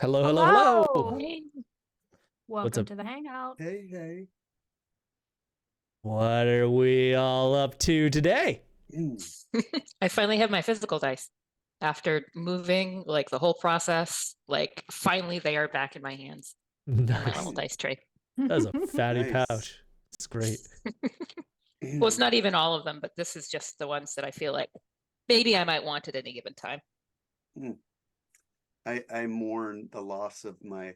Hello, hello, Hello. hello. Hey, What's Welcome up? to the Hangout. hey, hey. What are we all up to today? Mm, I finally have my physical dice after moving, like the whole process. Like finally, they are back in my hands in my little Nice. dice tray. That's a fatty nice. pouch. It's great. Well, it's not even all of them, but this is just the ones that I feel like maybe I might want at any given time. Mm. I mourn the loss of my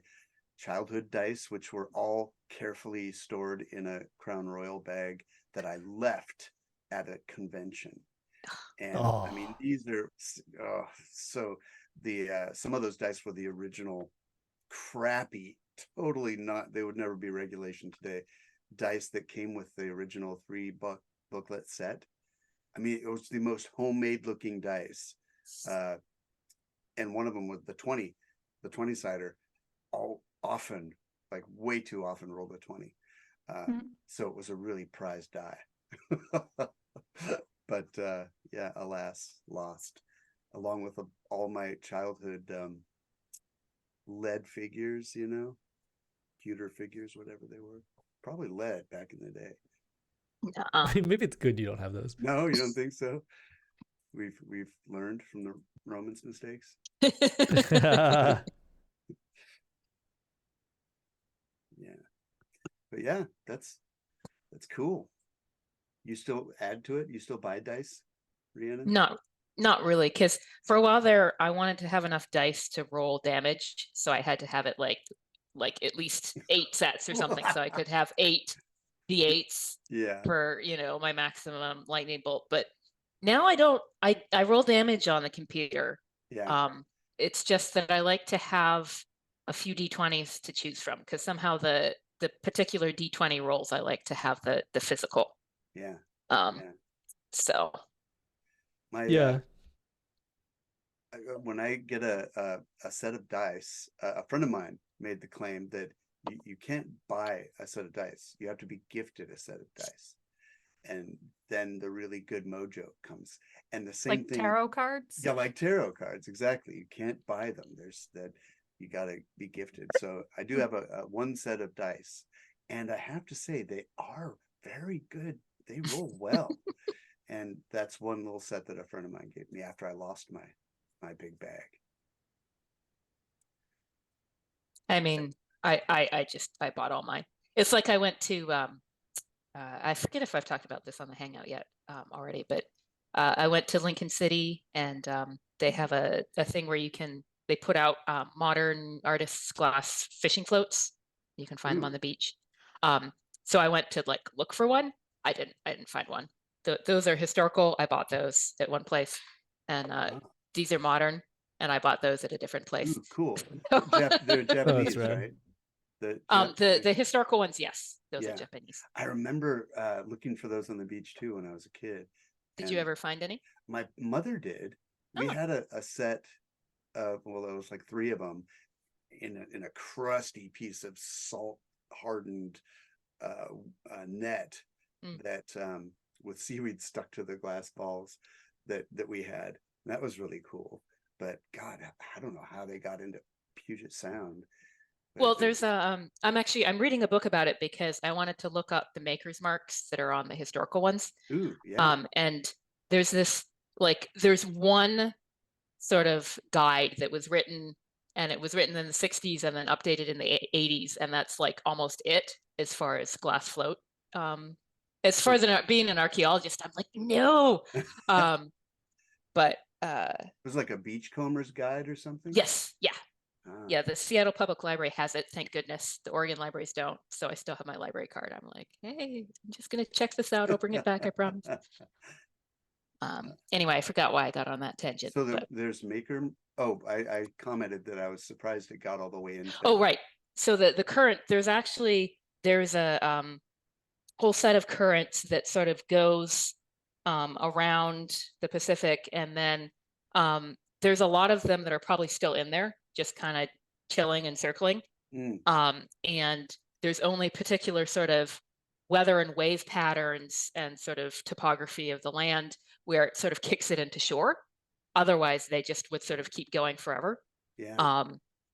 childhood dice, which were all carefully stored in a Crown Royal bag that I left at a convention. And I mean, Oh, these are so the some of those dice were the original crappy, totally not, they would never be regulation today, dice that came with the original booklet set. I mean, it was the most homemade looking dice. Uh, and one of them was the 20 sider, all often, like way too often rolled a 20. So it was a really prized die. But yeah, alas, lost, along with all my childhood lead figures, pewter figures, whatever they were. Probably lead back in the day. maybe it's good you don't have those. No, you don't think so? We've learned from the Romans' mistakes. Yeah. But yeah, that's cool. You still add to it? You still buy dice, Rihanna? Not really, because for a while there, I wanted to have enough dice to roll damage, so I had to have it like at least 8 sets or something, so I could have 8 d8s Yeah. per, my maximum lightning bolt. But now I don't. I roll damage on the computer. Yeah. It's just that I like to have a few d20s to choose from, because somehow the particular d20 rolls I like to have the physical. Yeah. Um, Yeah. so My Yeah. when I get a set of dice, a friend of mine made the claim that you can't buy a set of dice. You have to be gifted a set of dice. And then the really good mojo comes. And the same Like thing. tarot cards? Yeah, like tarot cards, exactly. You can't buy them. There's that, you gotta be gifted. So I do have a one set of dice, and I have to say they are very good. They roll well. And that's one little set that a friend of mine gave me after I lost my big bag. I mean, I bought all mine. It's like I went to I forget if I've talked about this on the Hangout yet already, but I went to Lincoln City, and they have a thing where they put out modern artists' glass fishing floats. You can find them on the beach. So I went to look for one. I didn't find one. Those are historical. I bought those at one place, and these are modern, and I bought those at a different place. Ooh, cool. They're Japanese, rad. right? The historical ones, yes, those are Yeah. Japanese. I remember looking for those on the beach too when I was a kid. Did you ever find any? My mother did. We had a set of, well, there was like 3 of them in a crusty piece of salt hardened net that with seaweed stuck to the glass balls that we had. And that was really cool. But God, I don't know how they got into Puget Sound. Well, there's I'm reading a book about it because I wanted to look up the maker's marks that are on the historical ones. Ooh, yeah. And there's there's one sort of guide that was written, and it was written in the 60s and then updated in the 80s, and that's like almost it as far as glass float. As far as being an archaeologist, I'm like, no. But it was like a beachcomber's guide or something. yes, yeah. Ah. Yeah, the Seattle Public Library has it, thank goodness. The Oregon libraries don't, so I still have my library card. I'm like, hey, I'm just gonna check this out. I'll bring it back, I promise. Anyway, I forgot why I got on that tangent. So there's maker. Oh, I commented that I was surprised it got all the way into. Oh, right. So the current, there's a whole set of currents that sort of goes around the Pacific, and then there's a lot of them that are probably still in there, just kind of chilling and circling. And there's only particular sort of weather and wave patterns and sort of topography of the land where it sort of kicks it into shore. Otherwise, they just would sort of keep going forever. Yeah.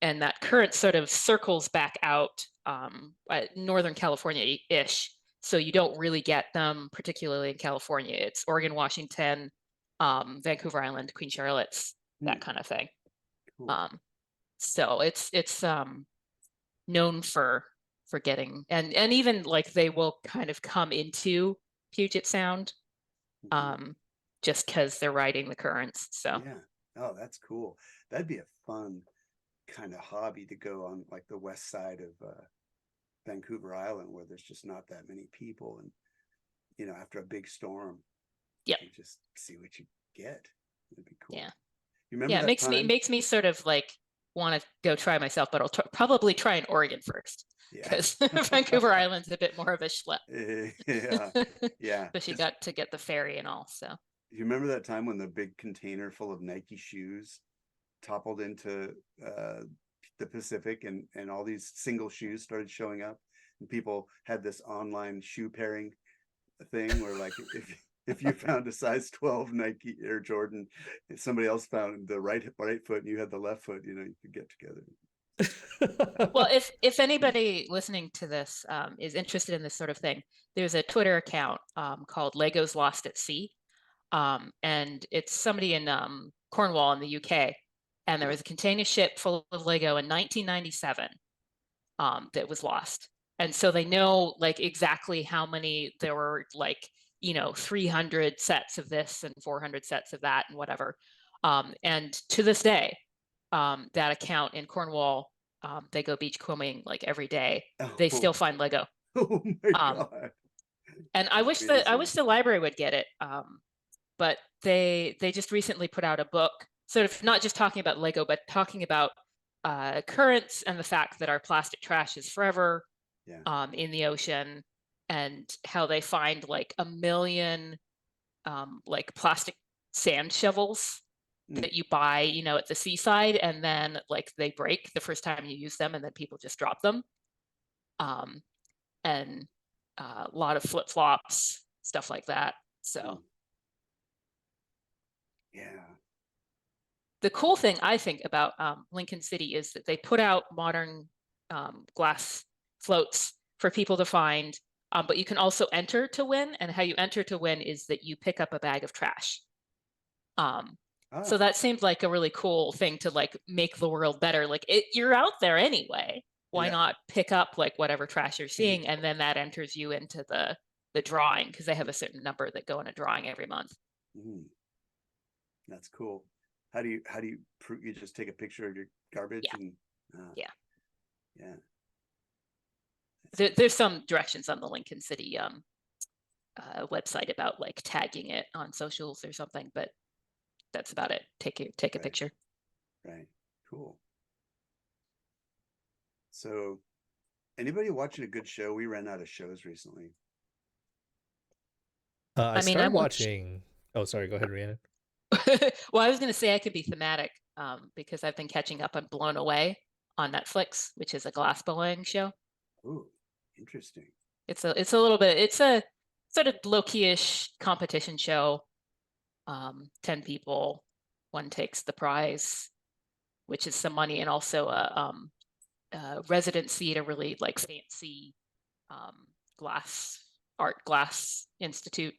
and that current sort of circles back out at Northern California-ish. So you don't really get them, particularly in California. It's Oregon, Washington, Vancouver Island, Queen Charlotte's, that kind of thing. Cool. So it's known for getting, and even like they will kind of come into Puget Sound just because they're riding the currents. So Yeah. Oh, that's cool. That'd be a fun kind of hobby to go on, like the west side of Vancouver Island, where there's just not that many people, and after a big storm, Yep. you just see what you get. It'd be cool. Yeah. You remember Yeah, that it time? makes me sort of like want to go try myself, but I'll probably try in Oregon first Yeah. because Vancouver Island's a bit more of a schlep. Yeah. Yeah. But you got to get the ferry and all. So You remember that time when the big container full of Nike shoes toppled into the Pacific, and all these single shoes started showing up, and people had this online shoe pairing thing where, like, if you found a size 12 Nike Air Jordan, if somebody else found the right foot and you had the left foot, you could get together. well, if anybody listening to this is interested in this sort of thing, there's a Twitter account called Legos Lost at Sea, and it's somebody in Cornwall in the UK, and there was a container ship full of Lego in 1997 that was lost, and so they know like exactly how many there were, like 300 sets of this and 400 sets of that and whatever, and to this day that account in Cornwall, they go beachcombing like every day. They still find Lego. Oh my God. And I wish Amazing. the library would get it. But they just recently put out a book, sort of not just talking about Lego, but talking about currents and the fact that our plastic trash is forever in the ocean, and how they find like 1 million like plastic sand shovels that you buy, at the seaside, and then like they break the first time you use them, and then people just drop them. And a lot of flip-flops, stuff like that. So yeah. The cool thing I think about Lincoln City is that they put out modern glass floats for people to find, but you can also enter to win. And how you enter to win is that you pick up a bag of trash. So that seemed like a really cool thing to like make the world better. Like you're out there anyway. Why not pick up like whatever trash you're seeing, and then that enters you into the drawing, because they have a certain number that go in a drawing every month. That's cool. How do you prove? You just take a picture of your garbage and There's some directions on the Lincoln City website about like tagging it on socials or something, but that's about it. Take a picture. Right. Cool. So, anybody watching a good show? We ran out of shows recently. I started watching. Oh, sorry. Go ahead, Rhiannon. Well, I was going to say I could be thematic because I've been catching up on Blown Away on Netflix, which is a glass blowing show. Ooh, interesting. It's a little bit. It's a sort of low-key-ish competition show. 10 people, one takes the prize, which is some money, and also a residency at a really like fancy art glass institute.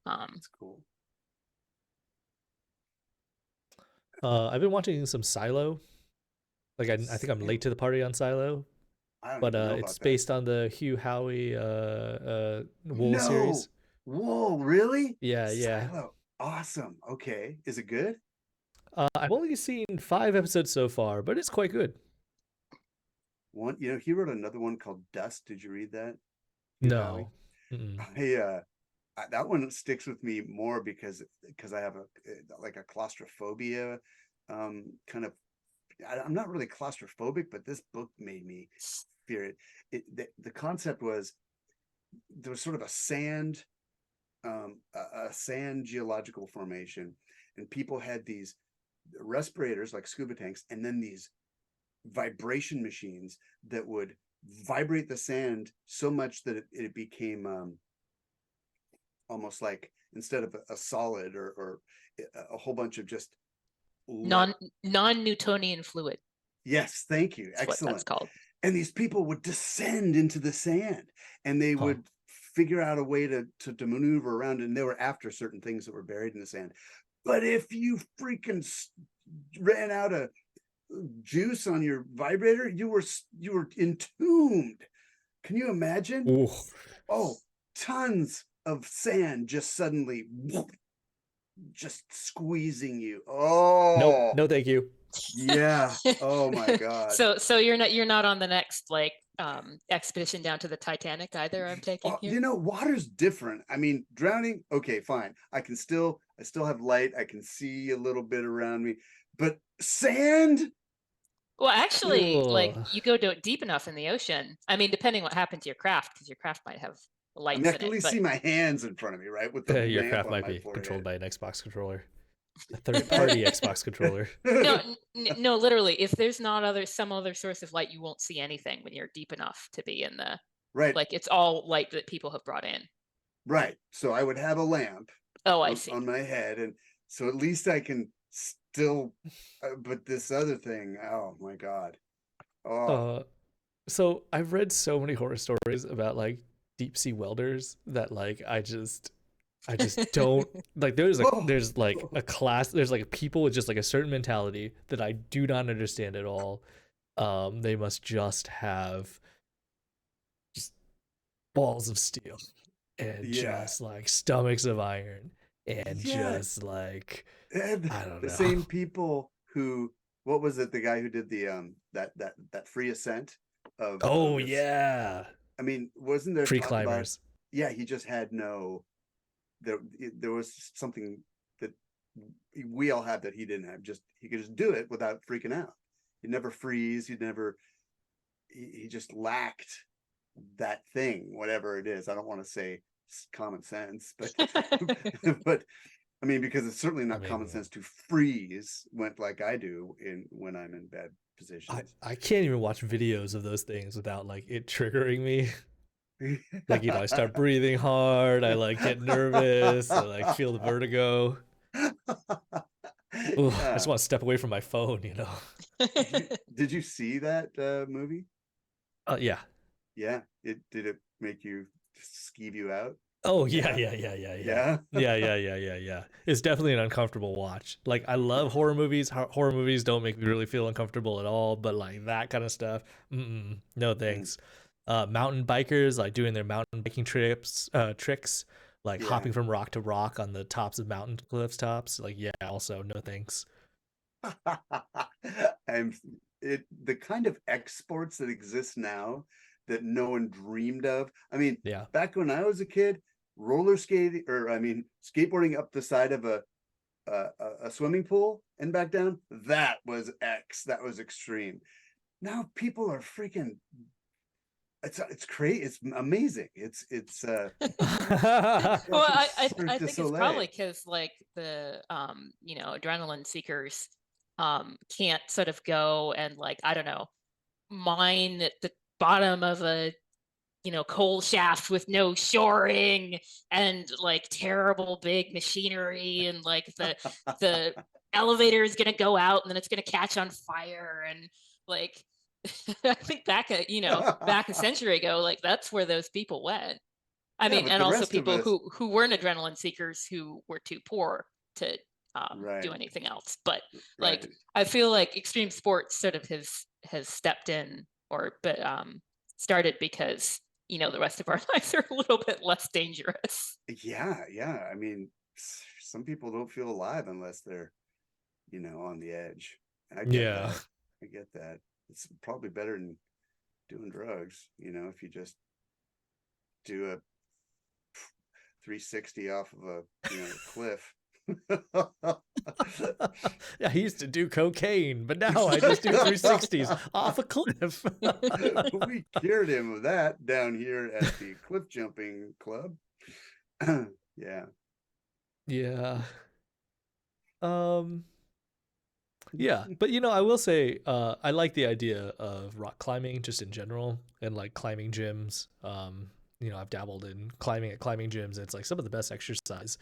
That's cool. I've been watching some Silo. Like I think I'm late to the party on Silo, but it's based on the Hugh Howey Wool series. Whoa, really? Yeah, Silo. Awesome. Okay, is it good? I've only seen 5 episodes so far, but it's quite good. He wrote another one called Dust. Did you read that? No. That one sticks with me more because I have a claustrophobia kind of. I'm not really claustrophobic, but this book made me fear it. The concept was there was sort of a sand geological formation, and people had these respirators like scuba tanks, and then these vibration machines that would vibrate the sand so much that it became almost like, instead of a solid or a whole bunch of just non-Newtonian fluid. Yes, thank you. That's what that's Excellent. called. And these people would descend into the sand, and they would figure out a way to maneuver around, and they were after certain things that were buried in the sand. But if you freaking ran out of juice on your vibrator, you were entombed. Can you imagine? Ooh. Oh, tons of sand just suddenly just squeezing you. Oh no thank you. Yeah. Oh my God. So you're not on the next like expedition down to the Titanic either, I'm taking here. You know, water's different. I mean, drowning, okay, fine. I still have light. I can see a little bit around me. But sand? Well, actually, like Ugh. you go deep enough in the ocean. I mean, depending what happened to your craft, because your craft might have lights I mean, I in can at it. least But see my hands in front of me, right? With the Your lamp craft on might my be forehead. controlled by an Xbox controller, a third-party Xbox controller. No, literally, if there's not some other source of light, you won't see anything when you're deep enough to be in the right. Like it's all light that people have brought in. Right. So I would have a lamp. Oh, I see. On my head, and so at least I can still. But this other thing, oh my God. Oh. So I've read so many horror stories about like deep sea welders that like I just don't like. There's like a class. There's like people with just like a certain mentality that I do not understand at all. They must just have just balls of steel and just like stomachs of iron and just like and I don't the know. same people who, what was it? The guy who did the that free ascent of. Oh yeah. I mean, wasn't there free talk climbers? Yeah, he just had no. There was something that we all had that he didn't have. Just he could just do it without freaking out. He'd never freeze. He'd never. He just lacked that thing, whatever it is. I don't want to say common sense, but but I mean, because it's certainly not common sense to freeze like I do when I'm in bad positions. I can't even watch videos of those things without like it triggering me. Like, you know, I start breathing hard, I like get nervous, I like feel the vertigo. Ooh, I just want to step away from my phone, you know. Did you see that movie? Yeah. Yeah. Did it make you skeeve you out? Oh yeah. It's definitely an uncomfortable watch. Like I love horror movies. Horror movies don't make me really feel uncomfortable at all. But like that kind of stuff, no thanks. Mountain bikers like doing their mountain biking tricks, like hopping from rock to rock on the tops of mountain cliffs tops. Like also no thanks. And the kind of exports that exist now that no one dreamed of. I mean, back when I was a kid, roller skating, or I mean, skateboarding up the side of a swimming pool and back down, that was that was extreme. Now people are freaking. It's crazy. It's amazing. Well, I think it's probably because like the adrenaline seekers can't sort of go and like I don't know mine at the bottom of a coal shaft with no shoring and like terrible big machinery and like the elevator is going to go out and then it's going to catch on fire and like I think back a century ago, like that's where those people went. I mean, and also people who weren't adrenaline seekers who were too poor to do anything else. But like, I feel like extreme sports sort of has stepped in but started because the rest of our lives are a little bit less dangerous. Yeah. I mean, some people don't feel alive unless they're on the edge. I get that. It's probably better than doing drugs, if you just do a 360 off of a cliff. I used to do cocaine, but now I just do 360s off a cliff. We cured him of that down here at the cliff jumping club. Yeah. Yeah, but I will say I like the idea of rock climbing just in general and like climbing gyms. I've dabbled in climbing at climbing gyms, and it's like some of the best exercise,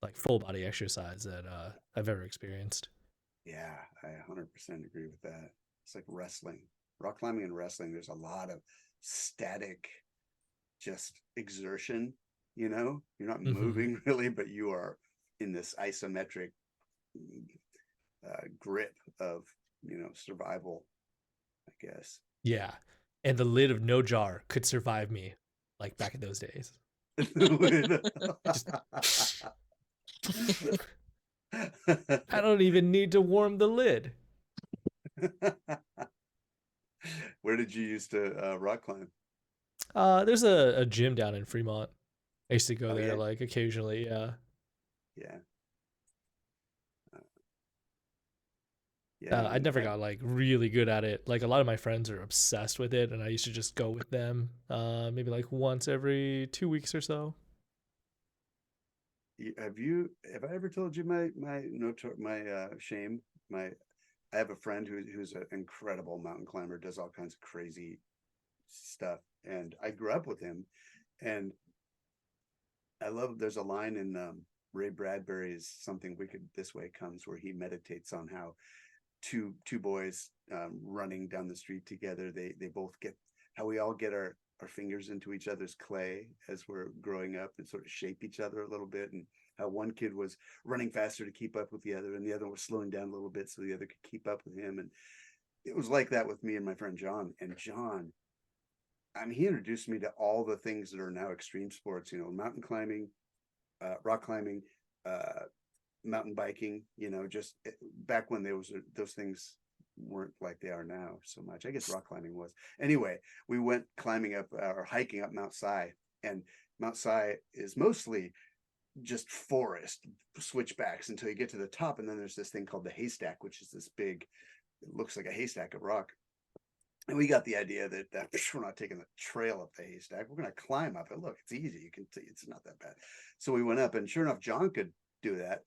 like full body exercise that I've ever experienced. Yeah, I 100% agree with that. It's like wrestling, rock climbing and wrestling. There's a lot of static, just exertion. You're not moving really, but you are in this isometric grip of survival, I guess. Yeah. And the lid of no jar could survive me, like back in those days. Just, I don't even need to warm the lid. Where did you used to rock climb? There's a gym down in Fremont. I used to go there Yeah? like occasionally. Yeah. Yeah. I never got like really good at it. Like a lot of my friends are obsessed with it, and I used to just go with them. Maybe like once every 2 weeks or so. Have I ever told you my shame? I have a friend who's an incredible mountain climber, does all kinds of crazy stuff, and I grew up with him, and there's a line in Ray Bradbury's Something Wicked This Way Comes, where he meditates on how two boys running down the street together, they both get how we all get our fingers into each other's clay as we're growing up and sort of shape each other a little bit, and how one kid was running faster to keep up with the other, and the other was slowing down a little bit so the other could keep up with him. And it was like that with me and my friend John. And John, he introduced me to all the things that are now extreme sports, mountain climbing, rock climbing, mountain biking, just back when those things weren't like they are now so much. I guess rock climbing was. Anyway, we went climbing up or hiking up Mount Si, and Mount Si is mostly just forest switchbacks until you get to the top, and then there's this thing called the haystack, which is this big, it looks like a haystack of rock. And we got the idea that we're not taking the trail up the haystack, we're going to climb up it. Look, it's easy, it's not that bad. So we went up, and sure enough, John could do that.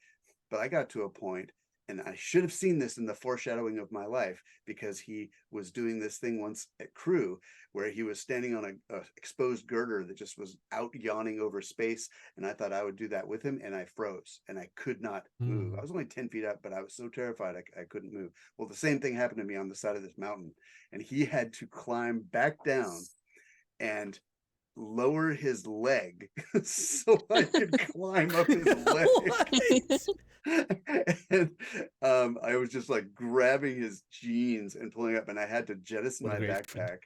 But I got to a point, and I should have seen this in the foreshadowing of my life, because he was doing this thing once at Crew where he was standing on a exposed girder that just was out yawning over space. And I thought I would do that with him, and I froze and I could not move. I was only 10 feet up, but I was so terrified I couldn't move. Well, the same thing happened to me on the side of this mountain, and he had to climb back down and lower his leg so I could climb up his leg. And I was just like grabbing his jeans and pulling up, and I had to jettison my backpack.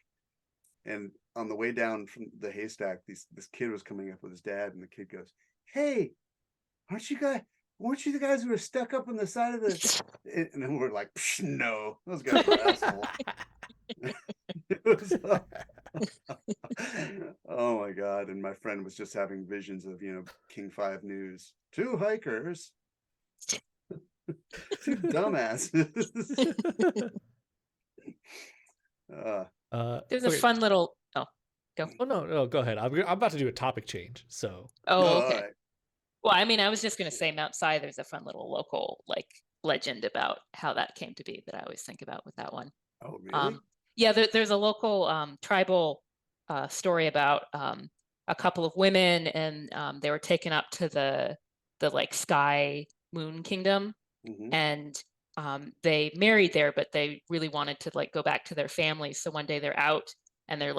And on the way down from the haystack, this kid was coming up with his dad, and the kid goes, "Hey, weren't you the guys who were stuck up on the side of the?" And then we're like, "No, those guys are assholes." Oh my God. And my friend was just having visions of, King 5 News. 2 hikers. 2 dumbasses. There's a fun little. Oh, go. Oh no, go ahead. I'm about to do a topic change. So. Oh, okay. Right. Well, I was just going to say Mount Si. There's a fun little local legend about how that came to be that I always think about with that one. Oh, really? Yeah, there's a local tribal story about a couple of women, and they were taken up to the sky moon kingdom, and they married there, but they really wanted to go back to their families. So one day they're out and they're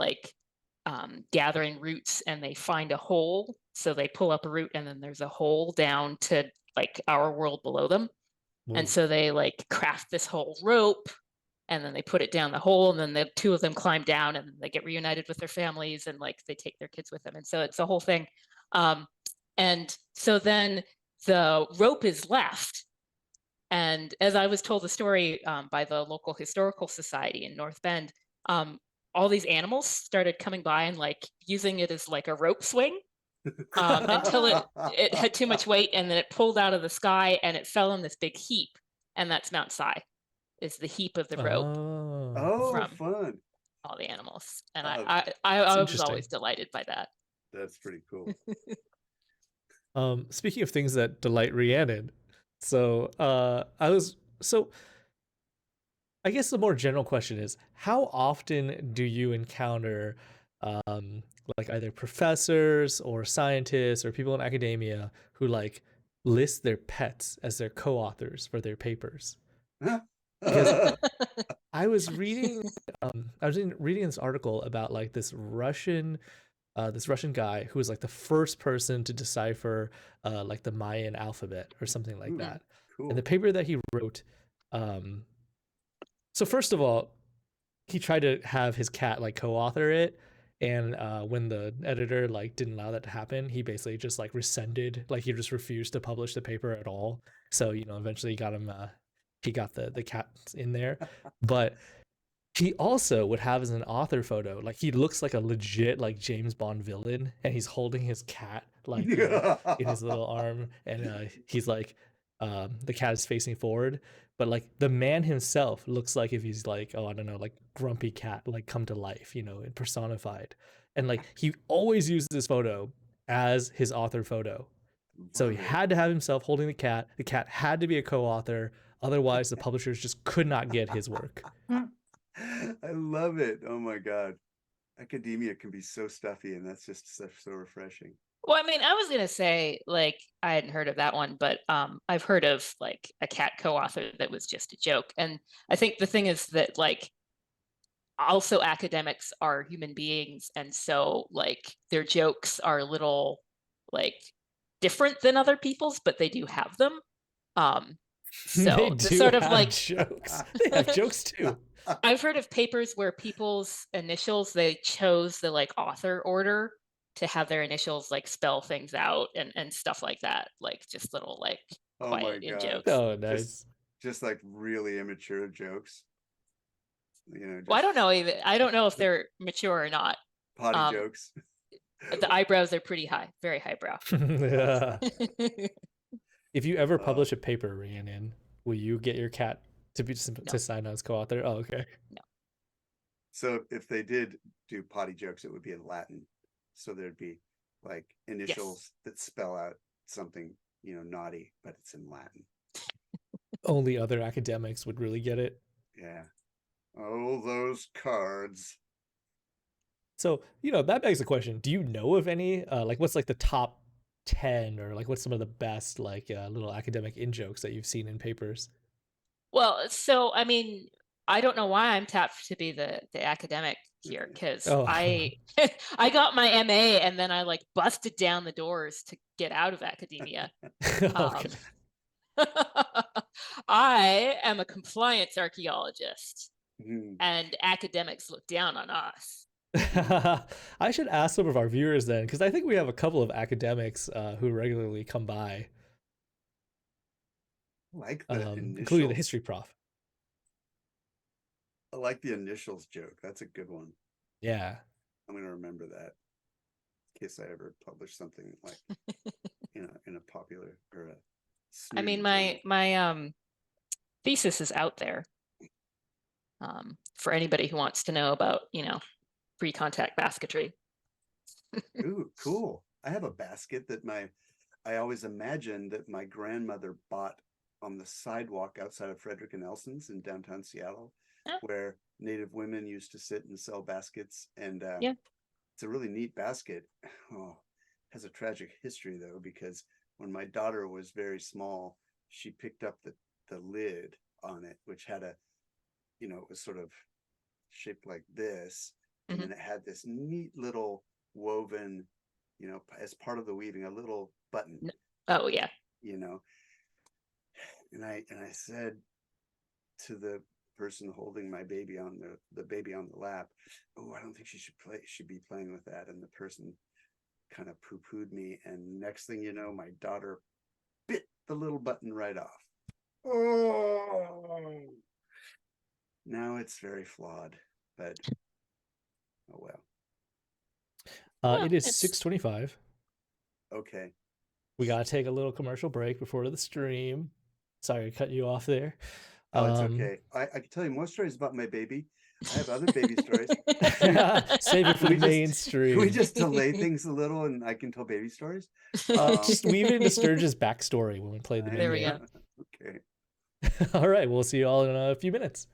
gathering roots, and they find a hole. So they pull up a root, and then there's a hole down to our world below them. Whoa. And so they craft this whole rope, and then they put it down the hole, and then the 2 of them climb down, and they get reunited with their families, and they take their kids with them. And so it's a whole thing. And so then the rope is left. And as I was told the story by the local historical society in North Bend, all these animals started coming by and using it as a rope swing until it had too much weight, and then it pulled out of the sky and it fell in this big heap. And that's Mount Si. Is the heap of the rope. From fun. All the animals. And I was always delighted by that. That's pretty cool. Speaking of things that delight Rhiannon, so I guess the more general question is, how often do you encounter either professors or scientists or people in academia who list their pets as their co-authors for their papers? Because I was reading reading this article about like this Russian guy who was like the first person to decipher like the Mayan alphabet or something like Ooh, that. And the cool. paper that he wrote, um, so first of all, he tried to have his cat like co-author it, and when the editor like didn't allow that to happen, he basically just like rescinded, like he just refused to publish the paper at all. So eventually he got the cat in there, but he also would have as an author photo, like he looks like a legit like James Bond villain, and he's holding his cat like in his little arm, and he's like, the cat is facing forward, but like the man himself looks like if he's like, oh, I don't know, like grumpy cat like come to life, and personified, and like he always used this photo as his author photo. So he Love it. had to have himself holding the cat. The cat had to be a co-author, otherwise the publishers just could not get his work. I love it. Oh my God. Academia can be so stuffy, and that's just so refreshing. Well, I mean, I was gonna say like I hadn't heard of that one, but I've heard of like a cat co-author that was just a joke. And I think the thing is that like also academics are human beings, and so like their jokes are a little like different than other people's, but they do have them. They So the do sort of have like jokes. They have jokes too. I've heard of papers where people's initials, they chose the like author order to have their initials like spell things out and stuff like that, like just little like Oh my quiet in God. jokes. Oh, nice. Just like really immature jokes. Well, Just I don't know if they're mature or not. potty Um, jokes. the eyebrows are pretty high, very highbrow. Yeah. If you ever Uh, publish a paper, Rhiannon, will you get your cat to No. sign on as co-author? Oh, okay. So if they did do potty jokes, it would be in Latin. So there'd be like initials that spell out something, naughty, but it's in Latin. Only other academics would really get it. Yeah. Oh, those cards. So, that begs the question, do you know of any, like what's like the top 10, or like what's some of the best like little academic in jokes that you've seen in papers? Well, so I mean, I don't know why I'm tapped to be the academic here, because Oh. I got my MA and then I like busted down the doors to get out of academia. Okay. I am a compliance archaeologist, Hmm. and academics look down on us. I should ask some of our viewers then, because I think we have a couple of academics who regularly come by, I like the including the initials. history prof. I like the initials joke. That's a good one. Yeah. I'm gonna remember that in case I ever publish something like in a popular or a I mean, snooty my thesis is out there for anybody who wants to know about, pre-contact basketry. journal. Ooh, cool. I have a basket that I always imagined that my grandmother bought on the sidewalk outside of Frederick and Nelson's in downtown Seattle, Oh. where Native women used to sit and sell baskets. And Yeah. it's a really neat basket. Oh, it has a tragic history though, because when my daughter was very small, she picked up the lid on it, which had it was sort of shaped like this. And then it had this neat little woven, as part of the weaving, a little button, Oh yeah. And I said to the person holding my baby on the baby on the lap, oh, I don't think she should be playing with that. And the person kind of poo-pooed me. And next thing you know, my daughter bit the little button right off. Oh, now it's very flawed, but oh well. It is It's 6:25. Okay. We gotta take a little commercial break before the stream. Sorry to cut you off there. Oh, it's okay. I can tell you more stories about my baby. I have other baby stories. Save it for the Can mainstream. we just delay things a little and I can tell baby stories? Just weave it into Sturge's backstory when we play the There we video. go. Okay. All right, we'll see you all in a few minutes.